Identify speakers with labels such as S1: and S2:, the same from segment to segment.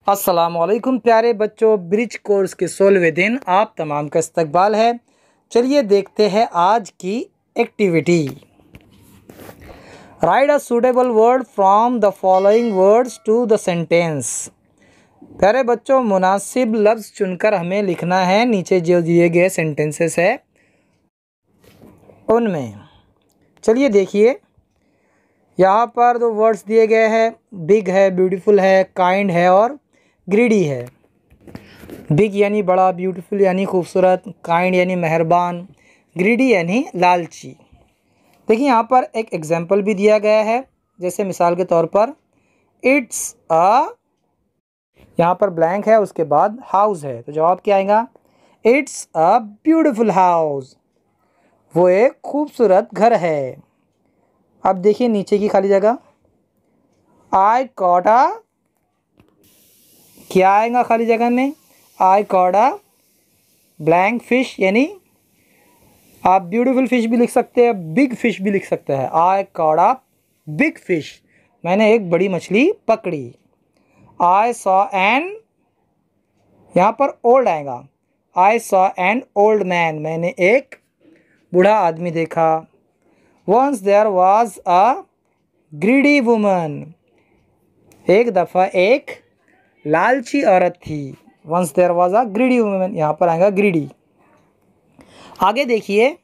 S1: अस्सलामुअलैकुम प्यारे बच्चों, ब्रिज कोर्स के 16वें दिन आप तमाम का इस्तकबाल है। चलिए देखते हैं आज की activity. Write a suitable word from the following words to the sentence. प्यारे बच्चों, मुनासिब लफ्ज़ चुनकर हमें लिखना है नीचे जो दिए गए सेंटेंसेस है उनमें। चलिए देखिए, यहाँ पर दो वर्ड्स दिए गए हैं, बिग है, ब्यूटीफुल है, काइंड है और ग्रीडी है। बिग यानी बड़ा, ब्यूटीफुल यानी खूबसूरत, काइंड यानी मेहरबान, ग्रीडी यानी लालची। देखिए यहाँ पर एक एग्जाम्पल भी दिया गया है, जैसे मिसाल के तौर पर इट्स अ, यहाँ पर ब्लैंक है, उसके बाद हाउस है, तो जवाब क्या आएगा? इट्स अ ब्यूटीफुल हाउस, वो एक खूबसूरत घर है। अब देखिए नीचे की खाली जगह, आई कॉट अ, क्या आएगा खाली जगह में? आई कॉट अ ब्लैंक फिश, यानी आप ब्यूटीफुल फिश भी लिख सकते हैं, बिग फिश भी लिख सकते हैं। आई कॉट अ बिग फिश, मैंने एक बड़ी मछली पकड़ी। आई सॉ एन, यहाँ पर ओल्ड आएगा, I saw an old man, मैंने एक बूढ़ा आदमी देखा। Once there was a greedy woman, एक दफ़ा एक लालची औरत थी। Once there was a greedy woman, यहाँ पर आएगा ग्रीडी। आगे देखिए,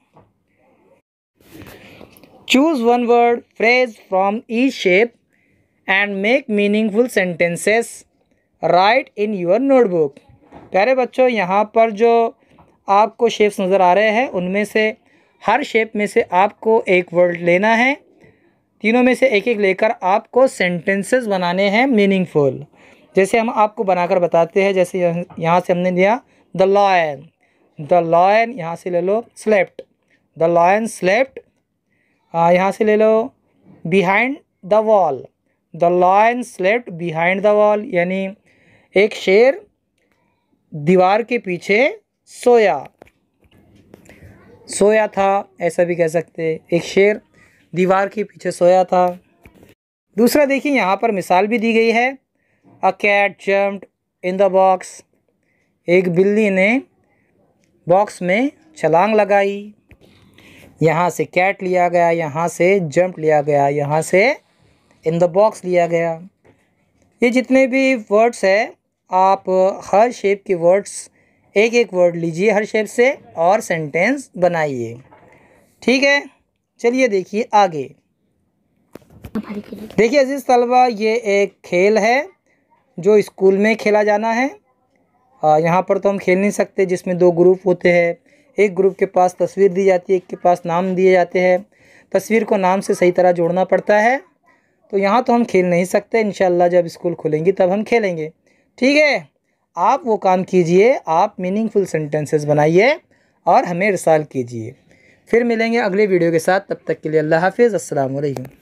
S1: choose one word phrase from each shape and make meaningful sentences, write in your notebook. प्यारे बच्चों, यहाँ पर जो आपको शेप्स नज़र आ रहे हैं उनमें से हर शेप में से आपको एक वर्ड लेना है, तीनों में से एक एक लेकर आपको सेंटेंसेस बनाने हैं मीनिंगफुल। जैसे हम आपको बनाकर बताते हैं, जैसे यहाँ से हमने लिया द लॉयन, द लॉयन यहाँ से ले लो स्लेप्ट, द लॉयन स्लेप्ट। यहाँ से ले लो behind the wall, the lion slept behind the wall, यानी एक शेर दीवार के पीछे सोया था, ऐसा भी कह सकते हैं, एक शेर दीवार के पीछे सोया था। दूसरा देखिए, यहाँ पर मिसाल भी दी गई है, a cat jumped in the box, एक बिल्ली ने बॉक्स में छलांग लगाई। यहाँ से कैट लिया गया, यहाँ से जंप लिया गया, यहाँ से इन द बॉक्स लिया गया। ये जितने भी वर्ड्स है, आप हर शेप के वर्ड्स एक एक वर्ड लीजिए हर शेप से और सेंटेंस बनाइए, ठीक है। चलिए देखिए आगे। देखिए अजीज़ तलबा, ये एक खेल है जो स्कूल में खेला जाना है। यहाँ पर तो हम खेल नहीं सकते, जिसमें दो ग्रुप होते हैं, एक ग्रुप के पास तस्वीर दी जाती है, एक के पास नाम दिए जाते हैं। तस्वीर को नाम से सही तरह जोड़ना पड़ता है, तो यहाँ तो हम खेल नहीं सकते। इंशाल्लाह जब स्कूल खुलेंगी तब हम खेलेंगे, ठीक है। आप वो काम कीजिए, आप मीनिंगफुल सेंटेंसेस बनाइए और हमें इरसाल कीजिए। फिर मिलेंगे अगले वीडियो के साथ, तब तक के लिए अल्लाह हाफिज़, अस्सलाम वालेकुम।